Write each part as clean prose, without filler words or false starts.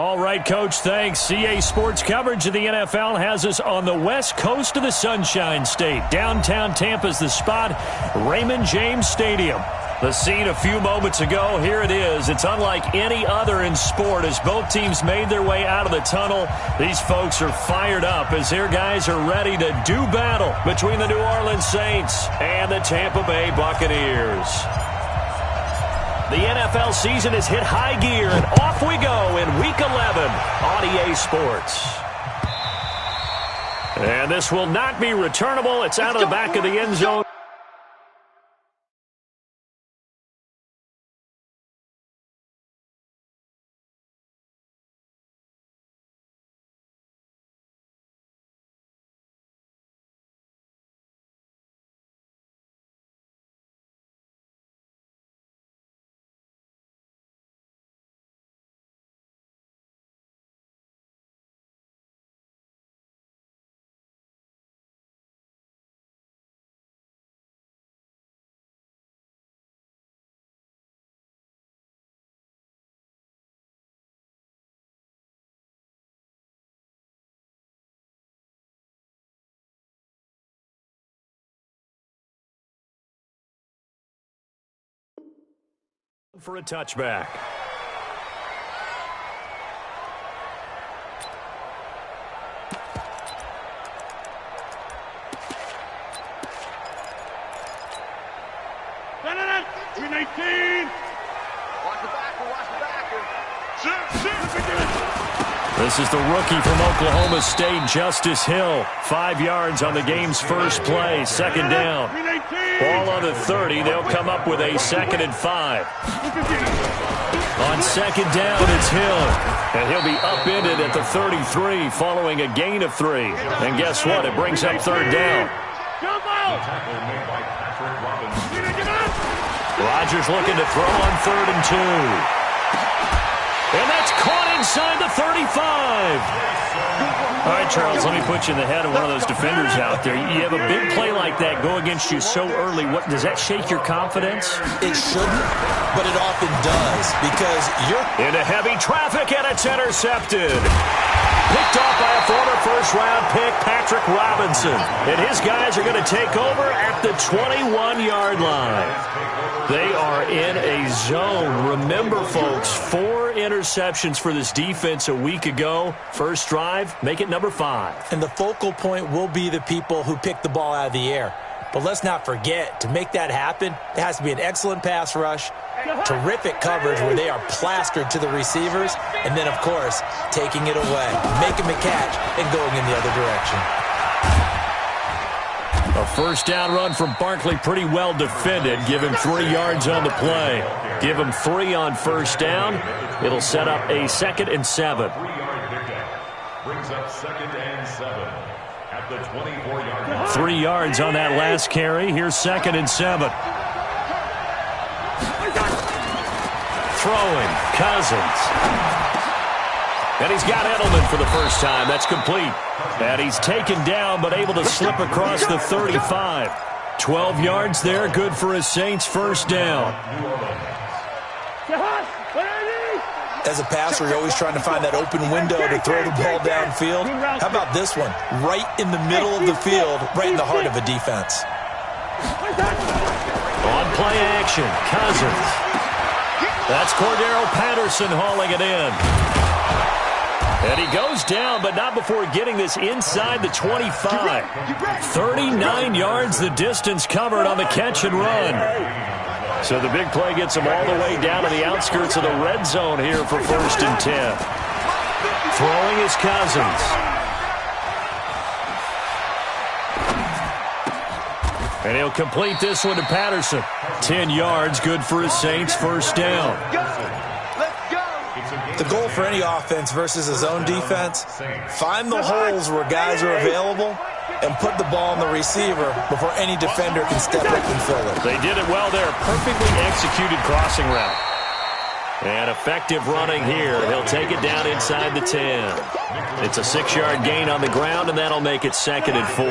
All right, Coach, thanks. CA Sports coverage of the NFL has us on the west coast of the Sunshine State. Downtown Tampa's the spot, Raymond James Stadium. The scene a few moments ago, here it is. It's unlike any other in sport as both teams made their way out of the tunnel. These folks are fired up as their guys are ready to do battle between the New Orleans Saints and the Tampa Bay Buccaneers. The NFL season has hit high gear, and off we go in Week 11 on EA Sports. And this will not be returnable. It's out of the back of the end zone. For a touchback. This is the rookie from Oklahoma State, Justice Hill. 5 yards on the game's first play, second down. Ball on the 30, they'll come up with a 2nd and 5. On second down, it's Hill. And he'll be upended at the 33 following a gain of 3. And guess what? It brings up 3rd down. Rodgers looking to throw on 3rd and 2. And that's caught inside the 35. All right, Charles, let me put you in the head of one of those defenders out there. You have a big play like that go against you so early. What does that shake your confidence? It shouldn't, but it often does because you're into heavy traffic, and it's intercepted. Picked off by a former first-round pick, Patrick Robinson. And his guys are going to take over at the 21-yard line. They are in a zone. Remember, folks, 4 interceptions for this defense a week ago. First drive, make it number 5. And the focal point will be the people who pick the ball out of the air. But let's not forget, to make that happen, there has to be an excellent pass rush, terrific coverage where they are plastered to the receivers, and then, of course, taking it away, making the catch, and going in the other direction. A first down run from Barkley, pretty well defended. Give him 3 yards on the play. Give him 3 on first down. It'll set up a 2nd and 7. Brings up 2nd and 7 at the 24-yard line. 3 yards on that last carry. Here's 2nd and 7. Throwing, Cousins. And he's got Edelman for the first time. That's complete. And he's taken down but able to slip across the 35. 12 yards there, good for a Saints first down. As a passer, you're always trying to find that open window to throw the ball downfield. How about this one? Right in the middle of the field, right in the heart of a defense. On play action, Cousins. That's Cordero Patterson hauling it in. And he goes down, but not before getting this inside the 25. 39 yards the distance covered on the catch and run. So the big play gets him all the way down to the outskirts of the red zone here for 1st and 10. Throwing is Cousins. And he'll complete this one to Patterson. 10 yards, good for his Saints first down. The goal for any offense versus a zone defense, find the holes where guys are available and put the ball on the receiver before any defender can step up and fill it. They did it well there. Perfectly executed crossing route. And effective running here. He'll take it down inside the 10. It's a 6-yard gain on the ground, and that'll make it 2nd and 4.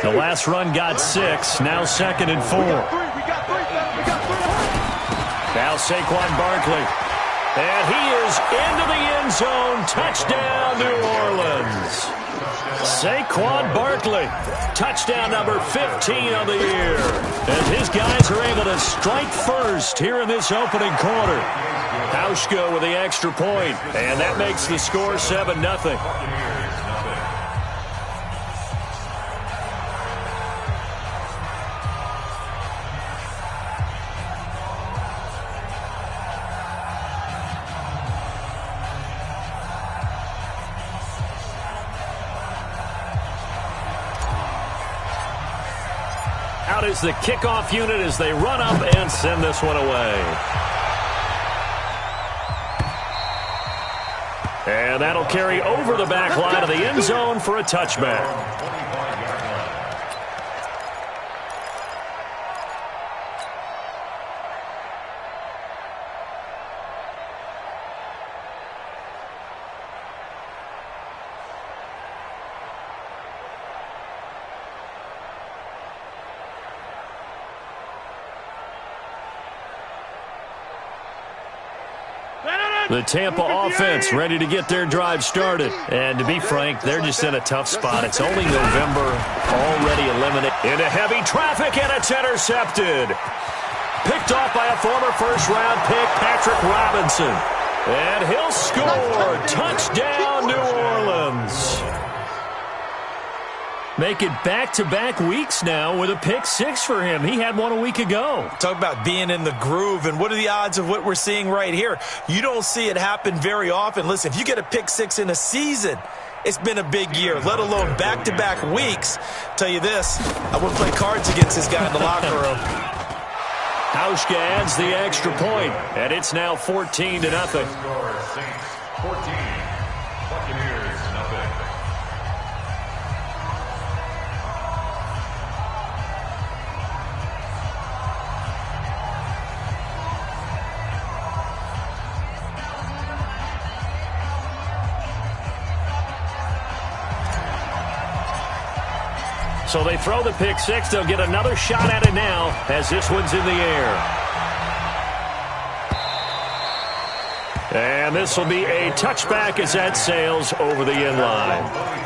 The last run got 6, now 2nd and 4. Now Saquon Barkley. And he is into the end zone. Touchdown, New Orleans. Saquon Barkley, touchdown number 15 of the year. And his guys are able to strike first here in this opening quarter. Hauschka with the extra point, and that makes the score 7-0. Out is the kickoff unit as they run up and send this one away. And that'll carry over the back line of the end zone for a touchback. The Tampa offense ready to get their drive started. And to be frank, they're just in a tough spot. It's only November, already eliminated. Into heavy traffic, and it's intercepted. Picked off by a former first-round pick, Patrick Robinson. And he'll score. Touchdown, New Orleans. Make it back-to-back weeks now with a pick six for him. He had one a week ago. Talk about being in the groove, and what are the odds of what we're seeing right here? You don't see it happen very often. Listen, if you get a pick six in a season, it's been a big year, let alone back-to-back weeks. Tell you this, I wouldn't play cards against this guy in the locker room. Hauschka adds the extra point, and it's now 14-0. Saints 14, Buccaneers nothing. So they throw the pick six. They'll get another shot at it now as this one's in the air. And this will be a touchback as that sails over the end line.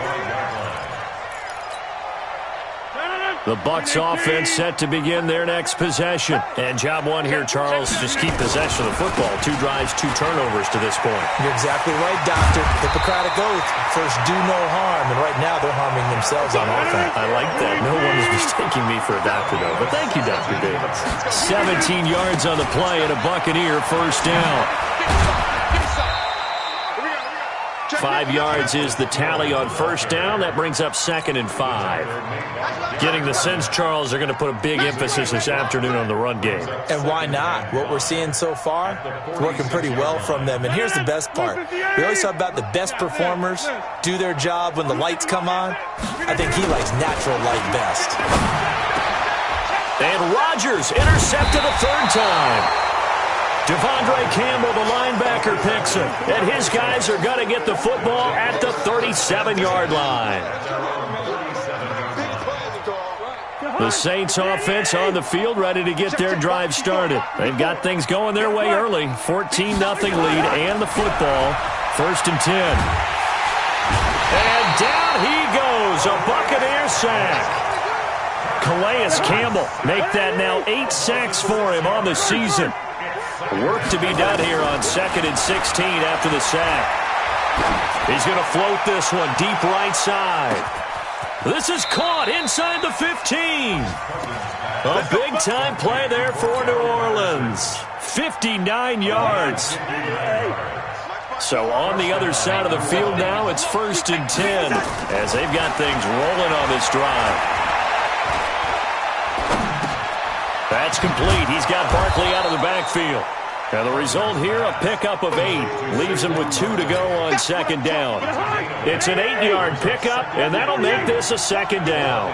The Bucs offense set to begin their next possession. And job one here, Charles, just keep possession of the football. 2 drives, 2 turnovers to this point. You're exactly right, Doctor. Hippocratic oath. First, do no harm. And right now, they're harming themselves on offense. I like that. No one is mistaking me for a doctor, though. But thank you, Dr. Davis. 17 yards on the play and a Buccaneer first down. 5 yards is the tally on first down. That brings up 2nd and 5. Getting the sense, Charles, they're going to put a big emphasis this afternoon on the run game. And why not? What we're seeing so far, it's working pretty well from them. And here's the best part. We always talk about the best performers do their job when the lights come on. I think he likes natural light best. And Rodgers intercepted a 3rd time. Devondre Campbell, the linebacker, picks him. And his guys are going to get the football at the 37-yard line. The Saints offense on the field ready to get their drive started. They've got things going their way early. 14-0 lead and the football. 1st and 10. And down he goes. A Buccaneer sack. Calais Campbell make that now 8 sacks for him on the season. Work to be done here on 2nd and 16 after the sack. He's going to float this one deep right side. This is caught inside the 15. A big-time play there for New Orleans. 59 yards. So on the other side of the field now, it's 1st and 10 as they've got things rolling on this drive. That's complete. He's got Barkley out of the backfield. And the result here, a pickup of 8. Leaves him with 2 to go on 2nd down. It's an 8-yard pickup, and that'll make this a 2nd down.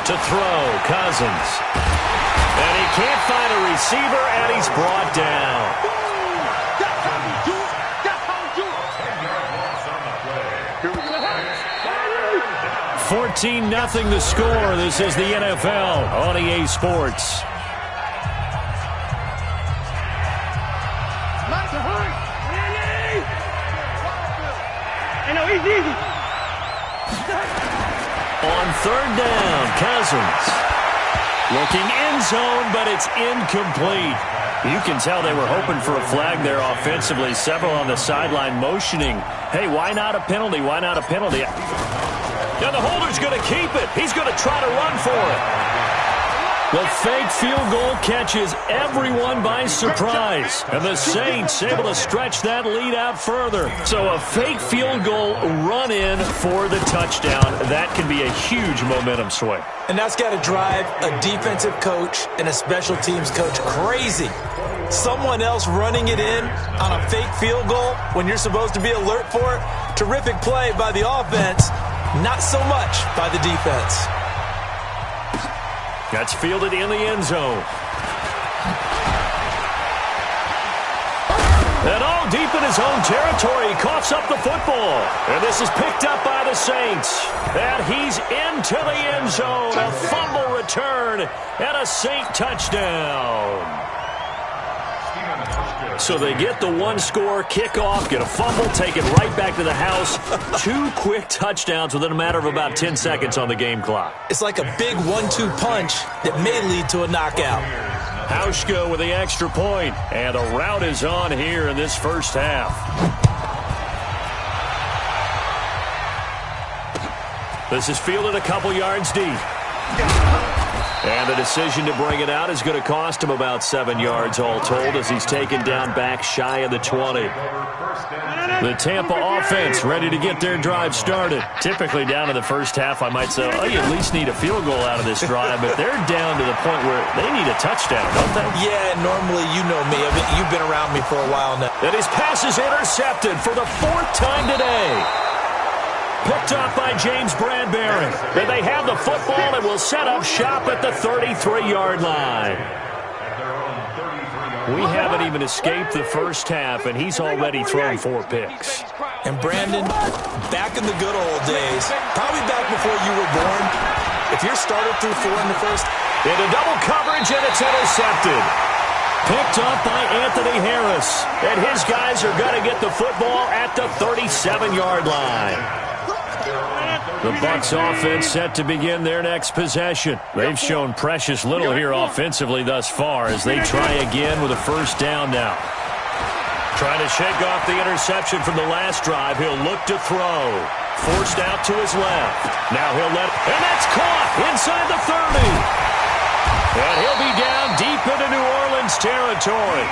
To throw, Cousins. And he can't find a receiver, and he's brought down. 14-0 the score. This is the NFL on EA Sports. On third down, Cousins. Looking end zone, but it's incomplete. You can tell they were hoping for a flag there offensively. Several on the sideline motioning, hey, why not a penalty? Why not a penalty? Now the holder's going to keep it. He's going to try to run for it. The fake field goal catches everyone by surprise. And the Saints able to stretch that lead out further. So a fake field goal run in for the touchdown. That can be a huge momentum swing. And that's got to drive a defensive coach and a special teams coach crazy. Someone else running it in on a fake field goal when you're supposed to be alert for it. Terrific play by the offense. Not so much by the defense. That's fielded in the end zone. And all deep in his own territory, he coughs up the football. And this is picked up by the Saints. And he's into the end zone. A fumble return and a Saint touchdown. So they get the one-score kickoff, get a fumble, take it right back to the house. 2 quick touchdowns within a matter of about 10 seconds on the game clock. It's like a big 1-2 punch that may lead to a knockout. Hauschka with the extra point, and the route is on here in this first half. This is fielded a couple yards deep. And the decision to bring it out is going to cost him about 7 yards all told as he's taken down back shy of the 20. The Tampa offense ready to get their drive started. Typically down in the first half, I might say, oh, you at least need a field goal out of this drive, but they're down to the point where they need a touchdown, don't they? Yeah, normally you know me. You've been around me for a while now. And his pass is intercepted for the 4th time today. Picked up by James Bradbury. And they have the football and will set up shop at the 33-yard line. We haven't even escaped the first half, and he's already thrown 4 picks. And Brandon, back in the good old days, probably back before you were born, if your starter threw 4 in the first. Into double coverage, and it's intercepted. Picked up by Anthony Harris. And his guys are going to get the football at the 37-yard line. The Bucs offense set to begin their next possession. They've shown precious little here offensively thus far as they try again with a first down now. Trying to shake off the interception from the last drive. He'll look to throw. Forced out to his left. Now he'll let it. And that's caught inside the 30. And he'll be down deep into New Orleans territory.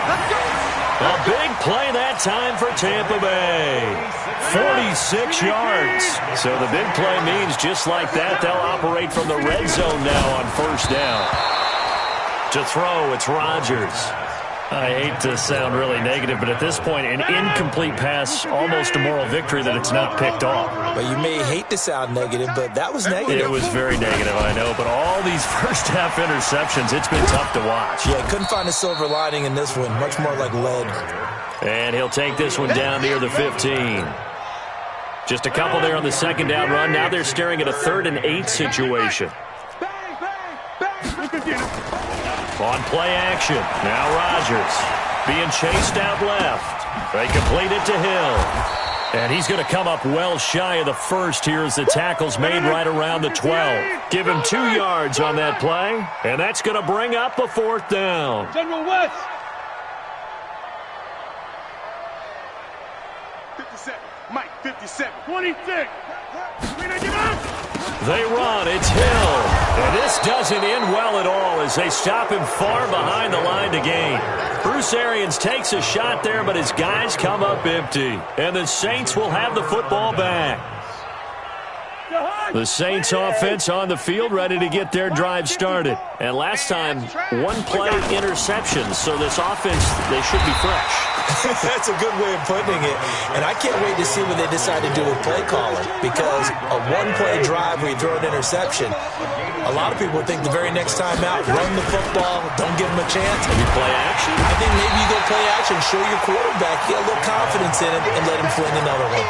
A big play that time for Tampa Bay. 46 yards. So the big play means just like that, they'll operate from the red zone now on first down. To throw, it's Rodgers. I hate to sound really negative, but at this point, an incomplete pass, almost a moral victory that it's not picked off. But you may hate to sound negative, but that was negative. It was very negative, I know. But all these first-half interceptions, it's been tough to watch. Yeah, couldn't find a silver lining in this one. Much more like lead. And he'll take this one down near the 15. Just a couple there on the second down run. Now they're staring at a 3rd and 8 situation. On play action. Now Rodgers being chased out left. They complete it to Hill. And he's going to come up well shy of the first here as the tackle's made right around the 12. Give him 2 yards on that play. And that's going to bring up a 4th down. General West. 57. Mike, 57. 26. They run. It's Hill. And this doesn't end well at all as they stop him far behind the line to gain. Bruce Arians takes a shot there, but his guys come up empty. And the Saints will have the football back. The Saints offense on the field ready to get their drive started. And last time, 1 play interceptions, so this offense, they should be fresh. That's a good way of putting it. And I can't wait to see what they decide to do with play calling, because a 1-play drive where you throw an interception, a lot of people think the very next time out, run the football, don't give them a chance. Maybe play action? I think maybe you go play action, show your quarterback, get a little confidence in him, and let him fling another one.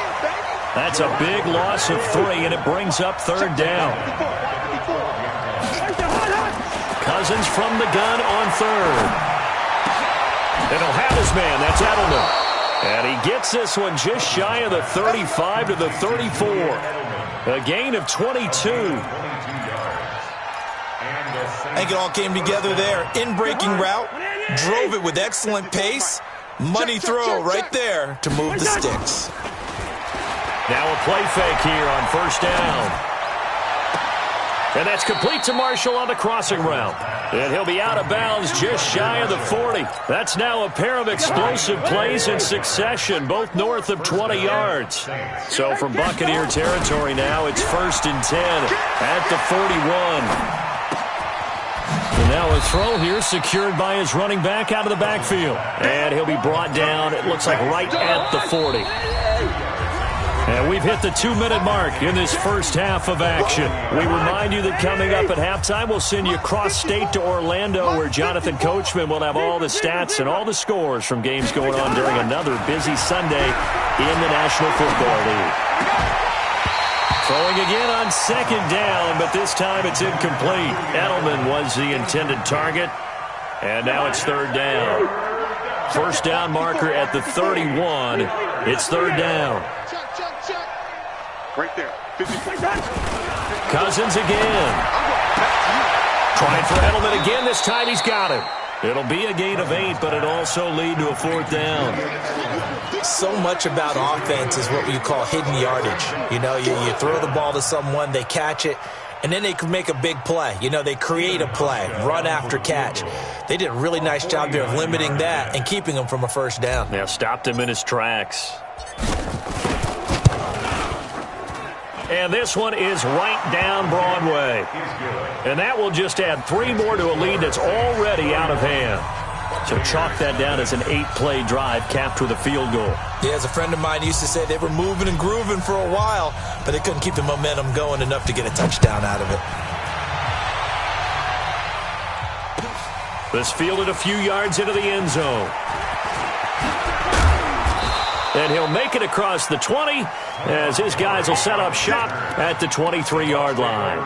That's a big loss of 3, and it brings up 3rd down. Cousins from the gun on 3rd. And he'll have his man. That's Edelman. And he gets this one just shy of the 35 to the 34. A gain of 22. I think it all came together there. In-breaking route, drove it with excellent pace. Money throw right there to move the sticks. Now a play fake here on first down. And that's complete to Marshall on the crossing route. And he'll be out of bounds just shy of the 40. That's now a pair of explosive plays in succession, both north of 20 yards. So from Buccaneer territory now, it's 1st and 10 at the 41. And now a throw here secured by his running back out of the backfield. And he'll be brought down, it looks like right at the 40. And we've hit the 2-minute mark in this first half of action. We remind you that coming up at halftime, we'll send you cross-state to Orlando, where Jonathan Coachman will have all the stats and all the scores from games going on during another busy Sunday in the National Football League. Throwing again on 2nd down, but this time it's incomplete. Edelman was the intended target, and now it's 3rd down. First down marker at the 31. It's 3rd down. Right there. 50. Cousins again. Trying for Edelman again. This time he's got him. It'll be a gain of 8, but it'll also lead to a 4th down. So much about offense is what you call hidden yardage. You know, you throw the ball to someone, they catch it, and then they can make a big play. You know, they create a play, run after catch. They did a really nice job there of limiting that and keeping him from a first down. Yeah, stopped him in his tracks. And this one is right down Broadway. And that will just add 3 more to a lead that's already out of hand. So chalk that down as an 8-play drive capped with a field goal. Yeah, as a friend of mine used to say, they were moving and grooving for a while, but they couldn't keep the momentum going enough to get a touchdown out of it. This fielded a few yards into the end zone. And he'll make it across the 20 as his guys will set up shop at the 23-yard line.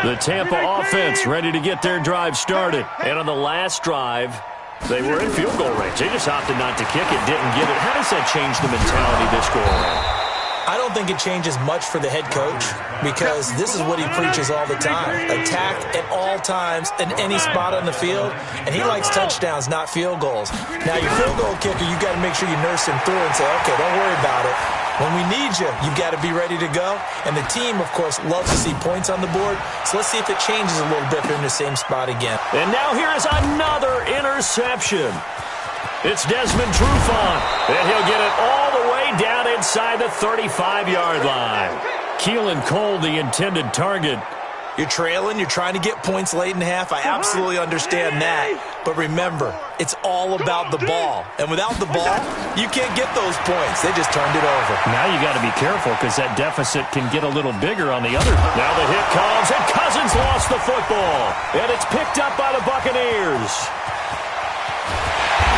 The Tampa offense ready to get their drive started. And on the last drive, they were in field goal range. They just opted not to kick it, didn't get it. How does that change the mentality this go around? I don't think it changes much for the head coach because this is what he preaches all the time. Attack at all times in any spot on the field, and he likes touchdowns, not field goals. Now, your field goal kicker, you got to make sure you nurse him through and say, okay, don't worry about it. When we need you, you've got to be ready to go. And the team, of course, loves to see points on the board. So let's see if it changes a little bit if they're in the same spot again. And now here is another interception. It's Desmond Trufant, and he'll get it all the way down inside the 35-yard line. Keelan Cole, the intended target. You're trailing, you're trying to get points late in half. I absolutely understand that. But remember, it's all about the ball. And without the ball, you can't get those points. They just turned it over. Now you got to be careful because that deficit can get a little bigger on the other. Now the hit comes, and Cousins lost the football. And it's picked up by the Buccaneers.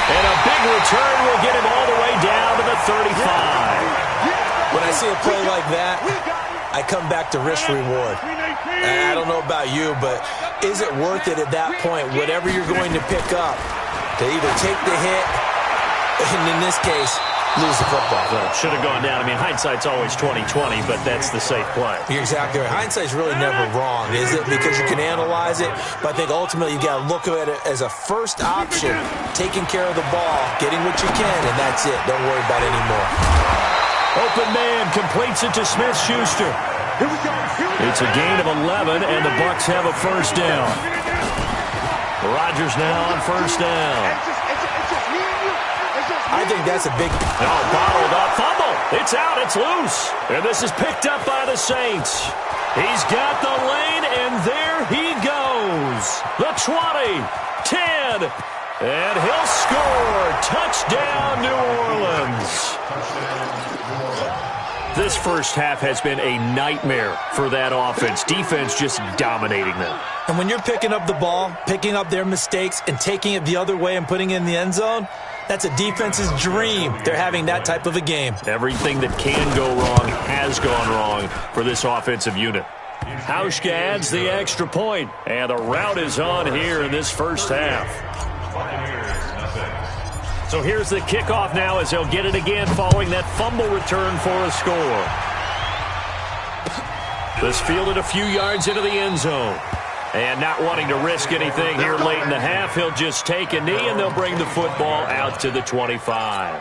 And a big return will get him all the way down to the 35. When I see a play like that, I come back to risk-reward. I don't know about you, but is it worth it at that point, whatever you're going to pick up, to either take the hit, and in this case, lose the football? Well, it should have gone down. I mean, hindsight's always 20/20, but that's the safe play. You're exactly right. Hindsight's really never wrong, is it? Because you can analyze it, but I think ultimately you got to look at it as a first option, taking care of the ball, getting what you can, and that's it. Don't worry about it anymore. Open man completes it to Smith-Schuster. It's a gain of 11, and the Bucs have a first down. Rodgers now on first down. I think that's a big... Bottled up fumble. It's out. It's loose. And this is picked up by the Saints. He's got the lane, and there he goes. The 20, 10, and he'll score. Touchdown, New Orleans. This first half has been a nightmare for that offense. Defense just dominating them. And when you're picking up the ball, picking up their mistakes, and taking it the other way and putting it in the end zone, that's a defense's dream. They're having that type of a game. Everything that can go wrong has gone wrong for this offensive unit. Hauschka adds the extra point, and the route is on here in this first half. So here's the kickoff now as they'll get it again following that fumble return for a score. This fielded a few yards into the end zone. And not wanting to risk anything here late in the half, he'll just take a knee, and they'll bring the football out to the 25.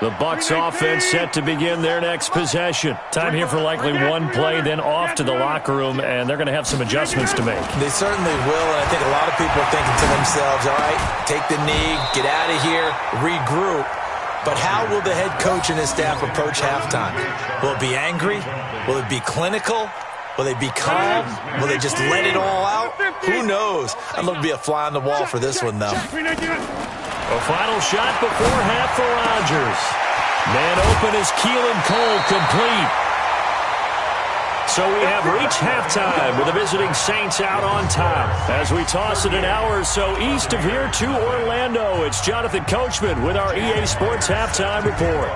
The Bucs offense set to begin their next possession. Time here for likely one play, then off to the locker room, and they're going to have some adjustments to make. They certainly will, and I think a lot of people are thinking to themselves, all right, take the knee, get out of here, regroup. But how will the head coach and his staff approach halftime? Will it be angry? Will it be clinical? Will they be calm? Will they just let it all out? Who knows? I'd love to be a fly on the wall for this one, though. A final shot before half for Rodgers. Man open is Keelan Cole, complete. So we have reached halftime with the visiting Saints out on top. As we toss it an hour or so east of here to Orlando, it's Jonathan Coachman with our EA Sports Halftime Report.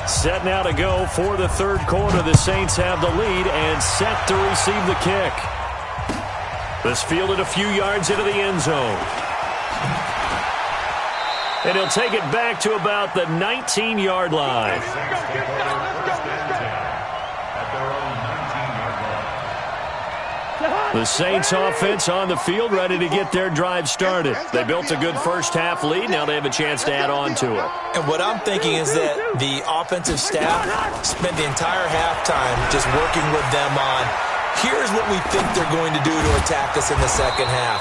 Set now to go for the third quarter. The Saints have the lead and set to receive the kick. This fielded a few yards into the end zone. And he'll take it back to about the 19-yard line. The Saints offense on the field ready to get their drive started. They built a good first-half lead. Now they have a chance to add on to it. And what I'm thinking is that the offensive staff spent the entire halftime just working with them on, here's what we think they're going to do to attack us in the second half.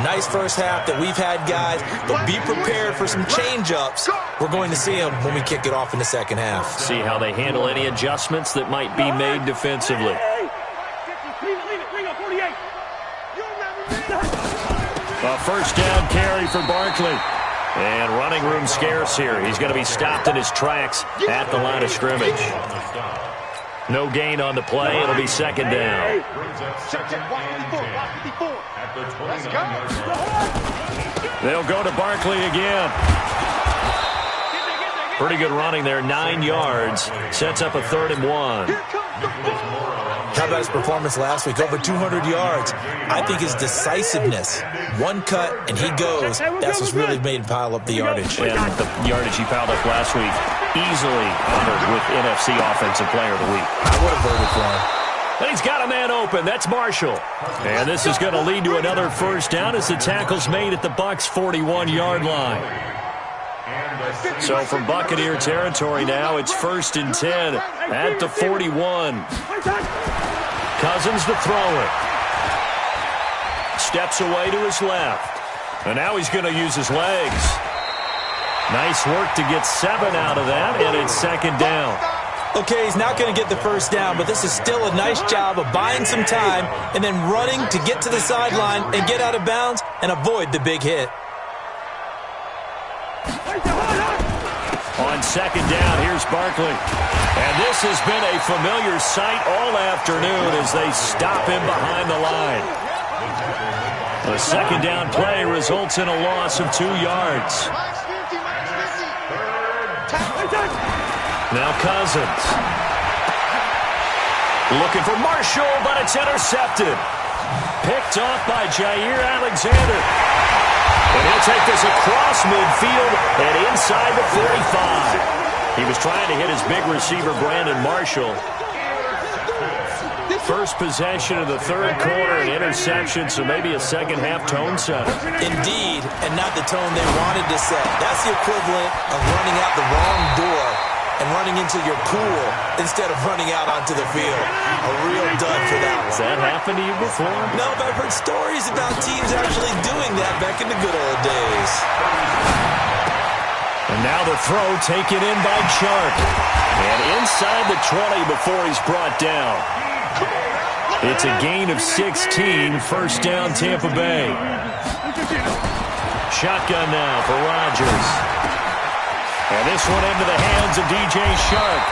Nice first half that we've had, guys, but be prepared for some change-ups. We're going to see them when we kick it off in the second half. See how they handle any adjustments that might be made defensively. A first down carry for Barkley. And running room scarce here. He's going to be stopped in his tracks at the line of scrimmage. No gain on the play. It'll be second down. They'll go to Barkley again. Pretty good running there, 9 yards. Sets up a 3rd and 1. How about his performance last week? Over 200 yards. I think his decisiveness, one cut and he goes, that's what's really made him pile up the yardage. And the yardage he piled up last week, easily honored with NFC Offensive Player of the Week. I would have voted for him. And he's got a man open. That's Marshall. And this is going to lead to another first down as the tackle's made at the Bucs' 41-yard line. So from Buccaneer territory now, it's 1st and 10 at the 41. Cousins to throw it. Steps away to his left. And now he's going to use his legs. Nice work to get 7 out of that, and it's second down. Okay, he's not going to get the first down, but this is still a nice job of buying some time and then running to get to the sideline and get out of bounds and avoid the big hit. On second down, here's Barkley. And this has been a familiar sight all afternoon as they stop him behind the line. The second down play results in a loss of 2 yards. Now Cousins. Looking for Marshall, but it's intercepted. Picked off by Jair Alexander. And he'll take this across midfield and inside the 45. He was trying to hit his big receiver, Brandon Marshall. First possession of the third quarter, an interception, so maybe a second-half tone setter. Indeed, and not the tone they wanted to set. That's the equivalent of running out the wrong door and running into your pool instead of running out onto the field. A real dud for that one. Has that happened to you before? No, but I've heard stories about teams actually doing that back in the good old days. And now the throw taken in by Chark. And inside the 20 before he's brought down. It's a gain of 16, first down Tampa Bay. Shotgun now for Rodgers. And this one into the hands of DJ Chark.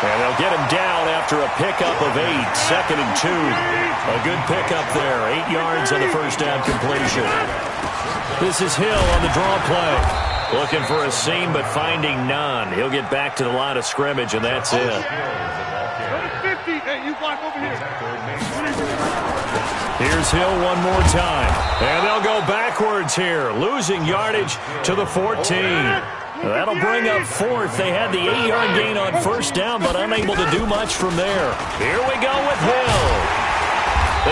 And they'll get him down after a pickup of 8, 2nd and 2. A good pickup there, 8 yards on the first down completion. This is Hill on the draw play. Looking for a seam, but finding none. He'll get back to the line of scrimmage, and that's it. you block over here. Here's Hill one more time. And they'll go backwards here, losing yardage to the 14. That'll bring up fourth. They had the 8-yard gain on first down, but unable to do much from there. Here we go with Hill.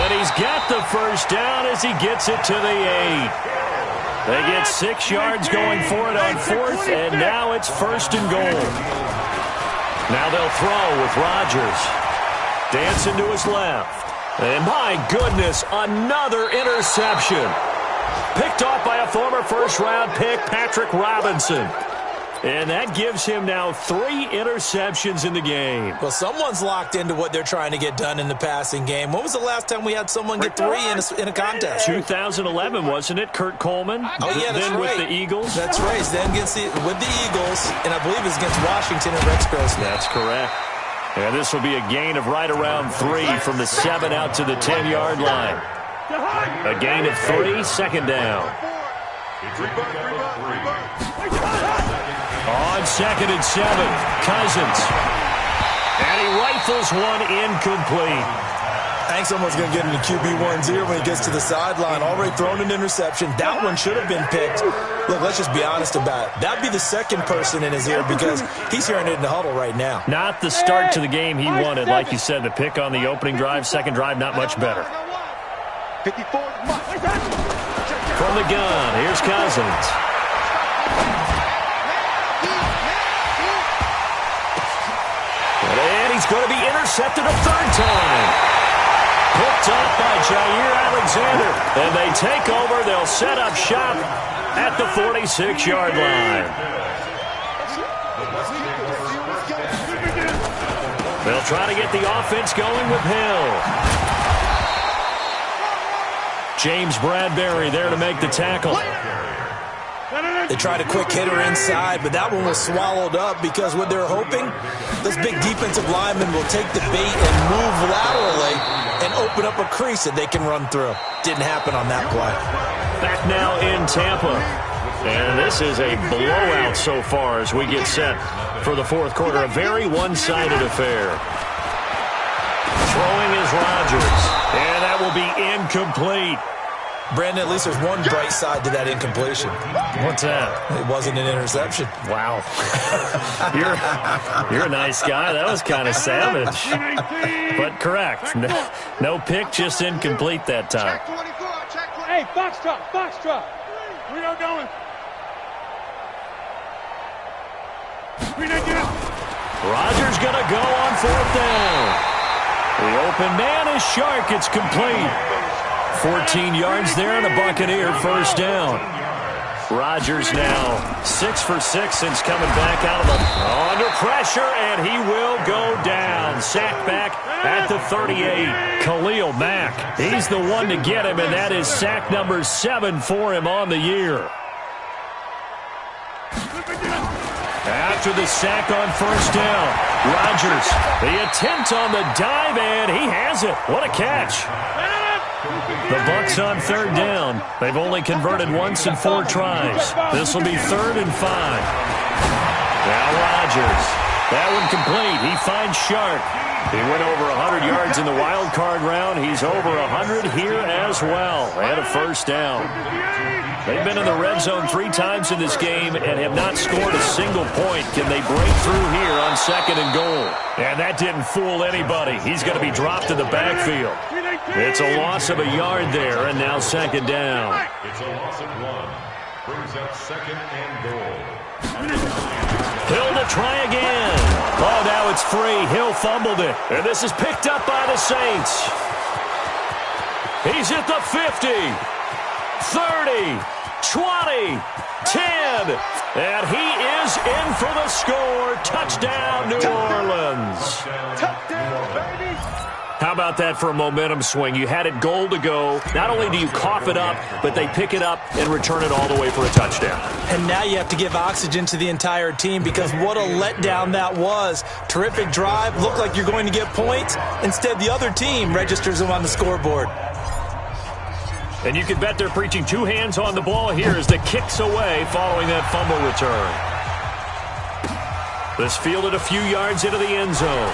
And he's got the first down as he gets it to the 8. They get 6 yards going for it on fourth, and now it's first and goal. Now they'll throw with Rodgers. Dancing to his left. And my goodness, another interception. Picked off by a former first-round pick, Patrick Robinson. And that gives him now 3 interceptions in the game. Well, someone's locked into what they're trying to get done in the passing game. When was the last time we had someone get 3 in a contest? 2011, wasn't it? Kurt Coleman? Oh, yeah, that's then right. with the Eagles? That's right. Then with the Eagles, and I believe it was against Washington and Rex Grossman. That's correct. And this will be a gain of right around 3 from the 7 out to the 10-yard line. A gain of 3, second down. On second and 7, Cousins. And he rifles one incomplete. I think someone's going to get into QB1's ear when he gets to the sideline. Already thrown an interception. That one should have been picked. Look, let's just be honest about it. That'd be the second person in his ear because he's hearing it in the huddle right now. Not the start to the game he wanted. Like you said, the pick on the opening drive, second drive, not much better. 54. From the gun, here's Cousins. And he's going to be intercepted a third time. Picked up by Jair Alexander. And they take over. They'll set up shop at the 46-yard line. They'll try to get the offense going with Hill. James Bradbury there to make the tackle. They tried a quick hitter inside, but that one was swallowed up because what they're hoping, those big defensive linemen will take the bait and move laterally and open up a crease that they can run through. Didn't happen on that play. Back now in Tampa. And this is a blowout so far as we get set for the fourth quarter. A very one-sided affair. Throwing is Rodgers. And that will be incomplete. Brandon, at least there's one bright side to that incompletion. What's that? It wasn't an interception. Wow. You're a nice guy. That was kind of savage. But correct. No pick, just incomplete that time. Check 24. Check 24. Hey, box truck. We are going. Rodgers going to go on fourth down. The open man is Shark. It's complete. 14 yards there and a Buccaneer first down. Rodgers now 6 for 6 since coming back out of the under pressure, and he will go down. Sacked back at the 38. Khalil Mack, he's the one to get him, and that is sack number 7 for him on the year. After the sack on first down, Rodgers, the attempt on the dive, and he has it. What a catch. The Bucs on third down. They've only converted once in 4 tries. This will be 3rd and 5. Now Rodgers. That one complete. He finds Sharp. He went over 100 yards in the wild card round. He's over 100 here as well. And a first down. They've been in the red zone 3 times in this game and have not scored a single point. Can they break through here on 2nd and goal? And that didn't fool anybody. He's going to be dropped in the backfield. It's a loss of a yard there, and now 2nd down. It's a loss of 1. Brings up 2nd and goal. Hill to try again. Oh, now it's free. Hill fumbled it. And this is picked up by the Saints. He's at the 50, 30, 20, 10. And he is in for the score. Touchdown, New Orleans. Touchdown, baby. How about that for a momentum swing? You had it goal to go. Not only do you cough it up, but they pick it up and return it all the way for a touchdown. And now you have to give oxygen to the entire team because what a letdown that was. Terrific drive. Looked like you're going to get points. Instead, the other team registers them on the scoreboard. And you can bet they're preaching 2 hands on the ball here as the kick's away following that fumble return. This fielded a few yards into the end zone.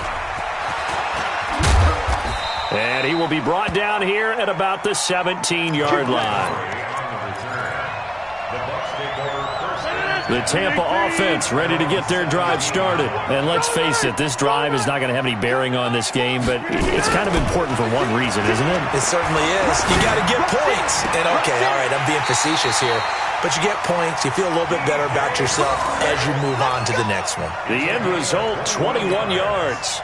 And he will be brought down here at about the 17-yard line. The Tampa offense ready to get their drive started. And let's face it, this drive is not going to have any bearing on this game, but it's kind of important for one reason, isn't it? It certainly is. You got to get points. And, okay, all right, I'm being facetious here. But you get points, you feel a little bit better about yourself as you move on to the next one. The end result, 21 yards.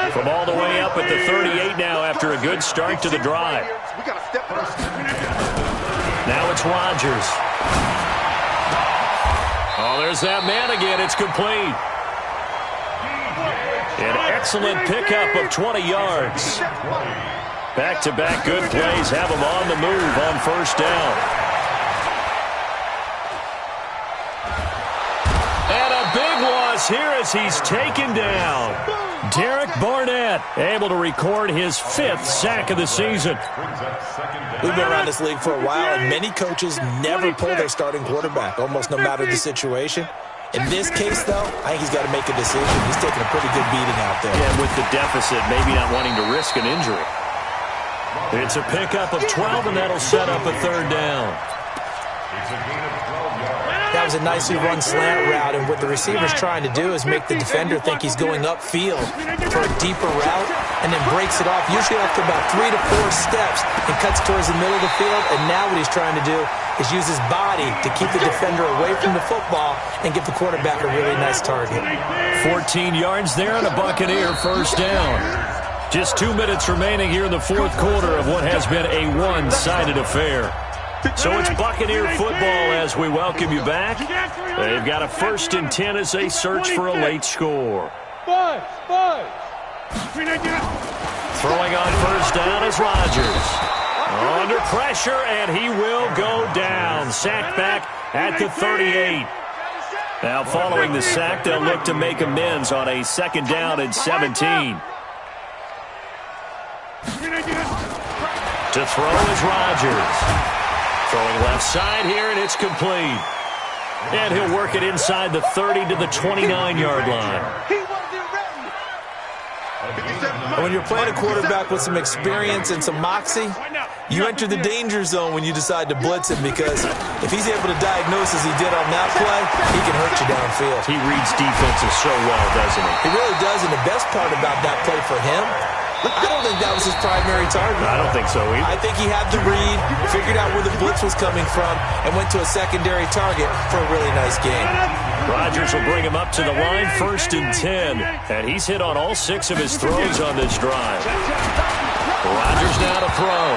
From all the way up at the 38 now after a good start to the drive. Now it's Rodgers. Oh, there's that man again. It's complete. An excellent pickup of 20 yards. Back-to-back good plays have him on the move on first down. And a big loss here as he's taken down. Derek Barnett able to record his 5th sack of the season. We've been around this league for a while, and many coaches never pull their starting quarterback, almost no matter the situation. In this case, though, I think he's got to make a decision. He's taking a pretty good beating out there. Yeah, with the deficit, maybe not wanting to risk an injury. It's a pickup of 12, and that'll set up a third down. That was a nicely run slant route, and what the receiver's trying to do is make the defender think he's going upfield for a deeper route and then breaks it off, usually after about 3 to 4 steps, and cuts towards the middle of the field. And now what he's trying to do is use his body to keep the defender away from the football and give the quarterback a really nice target. 14 yards there and a Buccaneer first down. Just 2 minutes remaining here in the fourth quarter of what has been a one-sided affair. So it's Buccaneer football as we welcome you back. They've got a 1st and 10 as they search for a late score. Throwing on first down is Rodgers. Under pressure, and he will go down. Sacked back at the 38. Now following the sack, they'll look to make amends on a 2nd down and 17. To throw is Rodgers. Throwing left side here, and it's complete. And he'll work it inside the 30 to the 29-yard line. When you're playing a quarterback with some experience and some moxie, you enter the danger zone when you decide to blitz him, because if he's able to diagnose as he did on that play, he can hurt you downfield. He reads defenses so well, doesn't he? He really does, and the best part about that play for him, I don't think that was his primary target. I don't think so either. I think he had the read, figured out where the blitz was coming from, and went to a secondary target for a really nice game. Rodgers will bring him up to the line, 1st and 10. And he's hit on all 6 of his throws on this drive. Rodgers now to throw.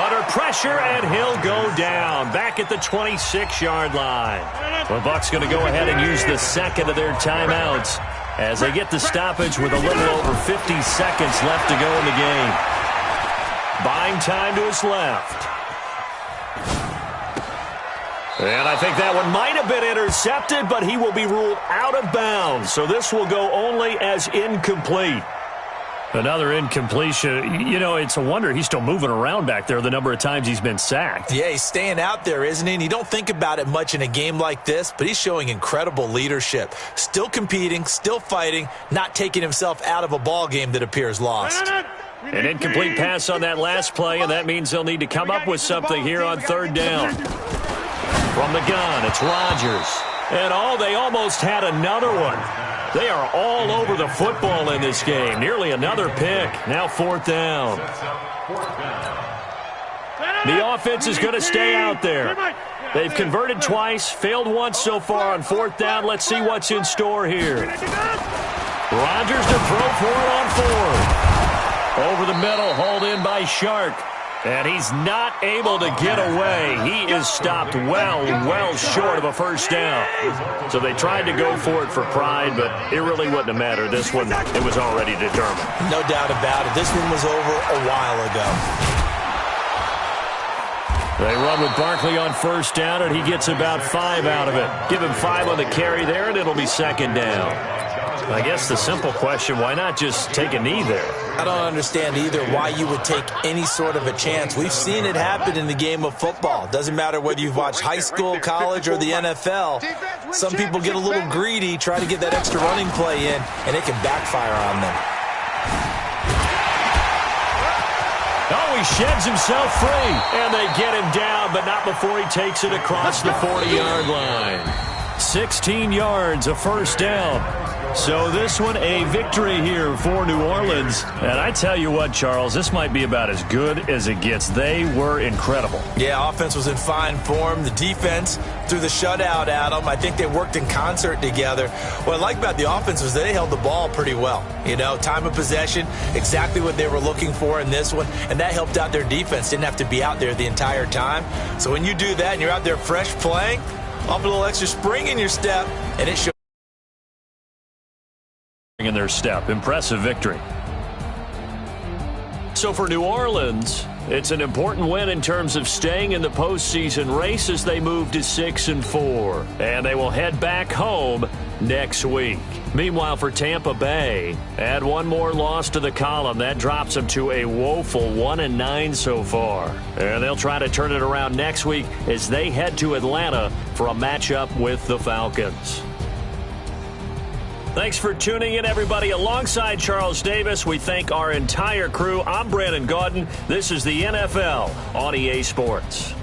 Under pressure, and he'll go down. Back at the 26-yard line. The Bucs going to go ahead and use the 2nd of their timeouts as they get the stoppage with a little over 50 seconds left to go in the game. Buying time to his left. And I think that one might have been intercepted, but he will be ruled out of bounds. So this will go only as incomplete. Another incompletion. You know, it's a wonder he's still moving around back there the number of times he's been sacked. Yeah, he's staying out there, isn't he? And you don't think about it much in a game like this, but he's showing incredible leadership. Still competing, still fighting, not taking himself out of a ball game that appears lost. An incomplete pass on that last play, and that means they'll need to come up with something here on 3rd down. From the gun, it's Rodgers. And they almost had another one. They are all over the football in this game. Nearly another pick. Now 4th down. The offense is going to stay out there. They've converted twice, failed once so far on 4th down. Let's see what's in store here. Rodgers to throw for it on 4th. Over the middle, hauled in by Shark. And he's not able to get away. He is stopped well short of a 1st down. So they tried to go for it for pride, but it really wouldn't have mattered. This one, it was already determined. No doubt about it. This one was over a while ago. They run with Barkley on 1st down, and he gets about 5 out of it. Give him 5 on the carry there, and it'll be 2nd down. I guess the simple question, why not just take a knee there? I don't understand either why you would take any sort of a chance. We've seen it happen in the game of football. Doesn't matter whether you've watched high school, college, or the NFL. Some people get a little greedy, try to get that extra running play in, and it can backfire on them. he sheds himself free. And they get him down, but not before he takes it across the 40-yard line. 16 yards, a first down. So this one, a victory here for New Orleans. And I tell you what, Charles, this might be about as good as it gets. They were incredible. Yeah, offense was in fine form. The defense threw the shutout at them. I think they worked in concert together. What I like about the offense was they held the ball pretty well. You know, time of possession, exactly what they were looking for in this one. And that helped out their defense. Didn't have to be out there the entire time. So when you do that and you're out there fresh playing, off a little extra spring in your step, and it shows. In their step. Impressive victory. So for New Orleans, it's an important win in terms of staying in the postseason race as they move to 6-4. And they will head back home next week. Meanwhile, for Tampa Bay, add one more loss to the column. That drops them to a woeful 1-9 so far. And they'll try to turn it around next week as they head to Atlanta for a matchup with the Falcons. Thanks for tuning in, everybody. Alongside Charles Davis, we thank our entire crew. I'm Brandon Gaudin. This is the NFL on EA Sports.